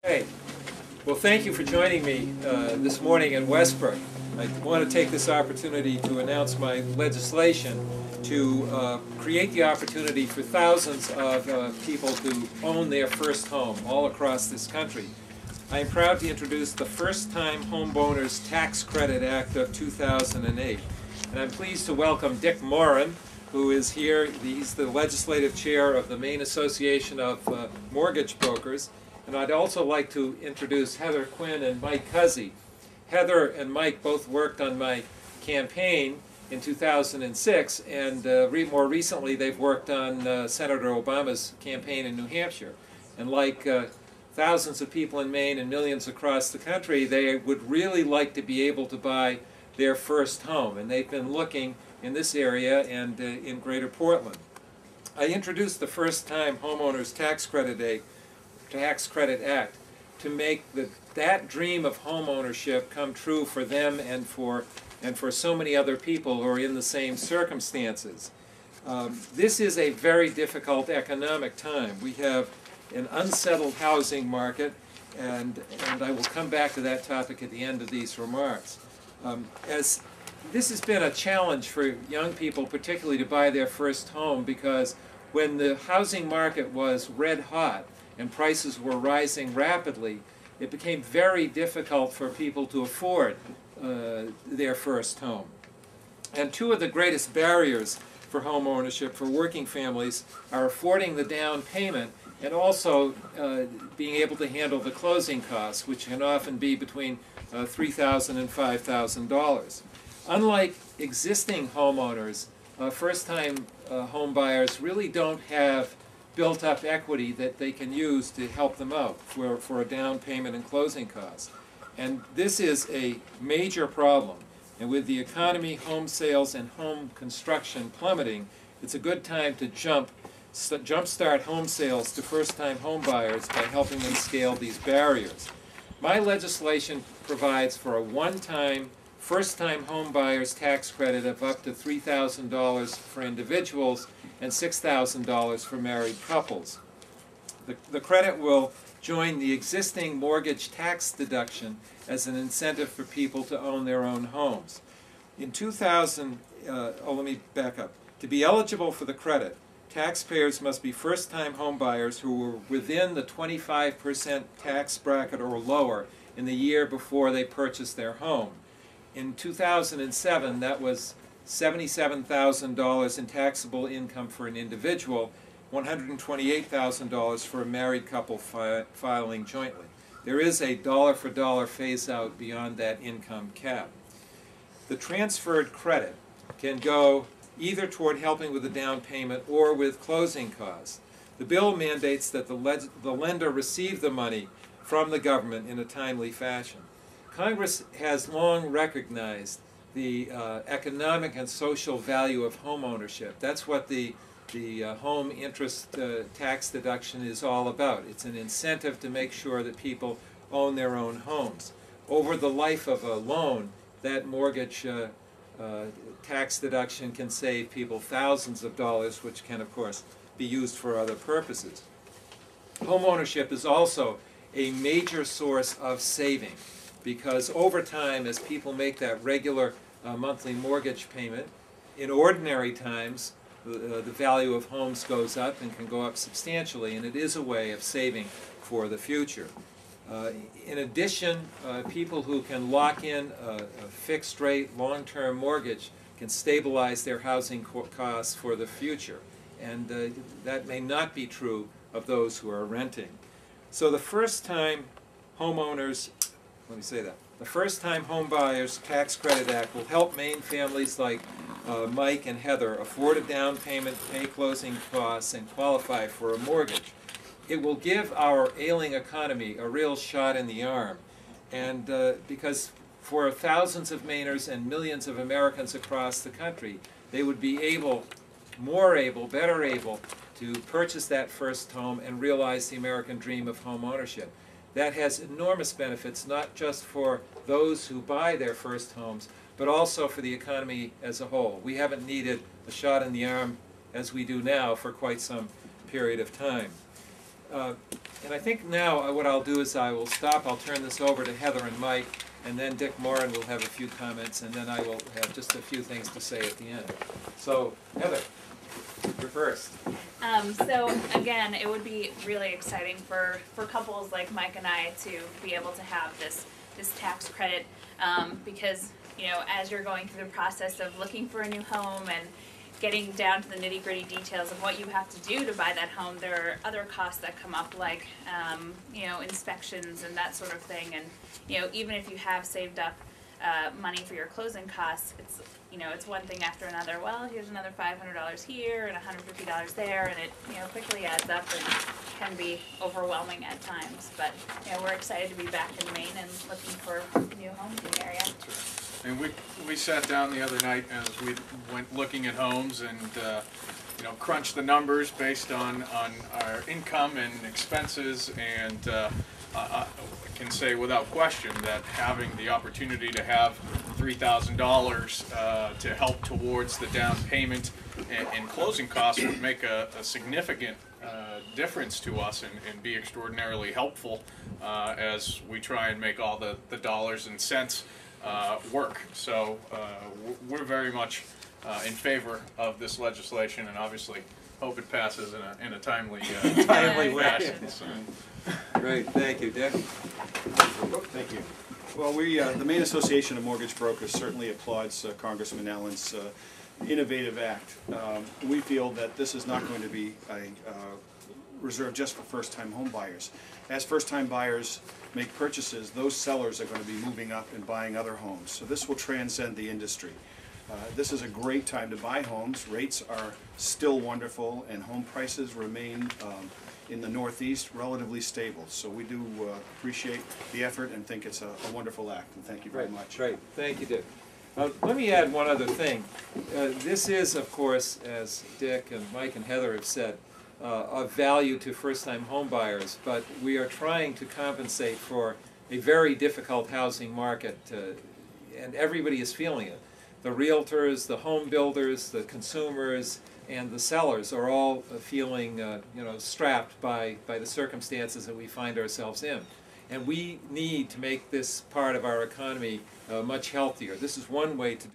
Hey, well, thank you for joining me this morning in Westbrook. I want to take this opportunity to announce my legislation to create the opportunity for thousands of people to own their first home all across this country. I am proud to introduce the First-Time Homeowners Tax Credit Act of 2008. And I'm pleased to welcome Dick Moran, who is here. He's the legislative chair of the Maine Association of Mortgage Brokers. And I'd also like to introduce Heather Quinn and Mike Cuzzy. Heather and Mike both worked on my campaign in 2006, and more recently they've worked on Senator Obama's campaign in New Hampshire. And like thousands of people in Maine and millions across the country, they would really like to be able to buy their first home, and they've been looking in this area and in Greater Portland. I introduced the First-Time Homeowners Tax Credit Act to make that dream of home ownership come true for them and for so many other people who are in the same circumstances. This is a very difficult economic time. We have an unsettled housing market, and I will come back to that topic at the end of these remarks. As this has been a challenge for young people, particularly to buy their first home, because when the housing market was red hot and prices were rising rapidly, it became very difficult for people to afford their first home. And two of the greatest barriers for home ownership for working families are affording the down payment and also being able to handle the closing costs, which can often be between $3,000 and $5,000. Unlike existing homeowners, first-time home buyers really don't have built-up equity that they can use to help them out for a down payment and closing costs. And this is a major problem. And with the economy, home sales, and home construction plummeting, it's a good time to jumpstart home sales to first-time home buyers by helping them scale these barriers. My legislation provides for a one-time first-time home buyers tax credit of up to $3,000 for individuals and $6,000 for married couples. The credit will join the existing mortgage tax deduction as an incentive for people to own their own homes. In 2000, let me back up. To be eligible for the credit, taxpayers must be first-time home buyers who were within the 25% tax bracket or lower in the year before they purchased their home. In 2007, that was $77,000 in taxable income for an individual, $128,000 for a married couple filing jointly. There is a dollar-for-dollar phase-out beyond that income cap. The transferred credit can go either toward helping with the down payment or with closing costs. The bill mandates that the lender receive the money from the government in a timely fashion. Congress has long recognized the economic and social value of home ownership. That's what the home interest tax deduction is all about. It's an incentive to make sure that people own their own homes. Over the life of a loan, that mortgage tax deduction can save people thousands of dollars, which can, of course, be used for other purposes. Home ownership is also a major source of saving, because over time, as people make that regular monthly mortgage payment, in ordinary times, the value of homes goes up and can go up substantially, and it is a way of saving for the future. In addition, people who can lock in a fixed-rate, long-term mortgage can stabilize their housing costs for the future, and that may not be true of those who are renting. So the First-Time Homeowners, let me say that, the First-Time Home Buyers Tax Credit Act will help Maine families like Mike and Heather afford a down payment, pay closing costs, and qualify for a mortgage. It will give our ailing economy a real shot in the arm, and because for thousands of Mainers and millions of Americans across the country, they would be better able to purchase that first home and realize the American dream of home ownership. That has enormous benefits, not just for those who buy their first homes, but also for the economy as a whole. We haven't needed a shot in the arm as we do now for quite some period of time. And I think now what I'll do is I will stop. I'll turn this over to Heather and Mike, and then Dick Moran will have a few comments, and then I will have just a few things to say at the end. So, Heather, you're first. So again, it would be really exciting for couples like Mike and I to be able to have this tax credit, because as you're going through the process of looking for a new home and getting down to the nitty-gritty details of what you have to do to buy that home, there are other costs that come up, like inspections and that sort of thing. And even if you have saved up money for your closing costs, it's one thing after another. Well, here's another $500 here and $150 there, and it quickly adds up and can be overwhelming at times. But we're excited to be back in Maine and looking for new homes in the area. And we sat down the other night as we went looking at homes and crunched the numbers based on our income and expenses, and I can say without question that having the opportunity to have $3,000 to help towards the down payment and closing costs would make a significant difference to us and be extraordinarily helpful as we try and make all the dollars and cents work. So we're very much in favor of this legislation, and obviously hope it passes in a timely Timely fashion. way. So. Great, thank you, Dick. Thank you. Well, the Maine Association of Mortgage Brokers certainly applauds Congressman Allen's innovative act. We feel that this is not going to be reserved just for first-time home buyers. As first-time buyers make purchases, those sellers are going to be moving up and buying other homes. So this will transcend the industry. This is a great time to buy homes. Rates are still wonderful, and home prices remain in the Northeast relatively stable. So we do appreciate the effort and think it's a wonderful act, and thank you very much. Great, thank you, Dick. Let me add one other thing. This is, of course, as Dick and Mike and Heather have said, of value to first-time home buyers, but we are trying to compensate for a very difficult housing market, and everybody is feeling it. The realtors, the home builders, the consumers, and the sellers are all feeling strapped by the circumstances that we find ourselves in. And we need to make this part of our economy much healthier. This is one way to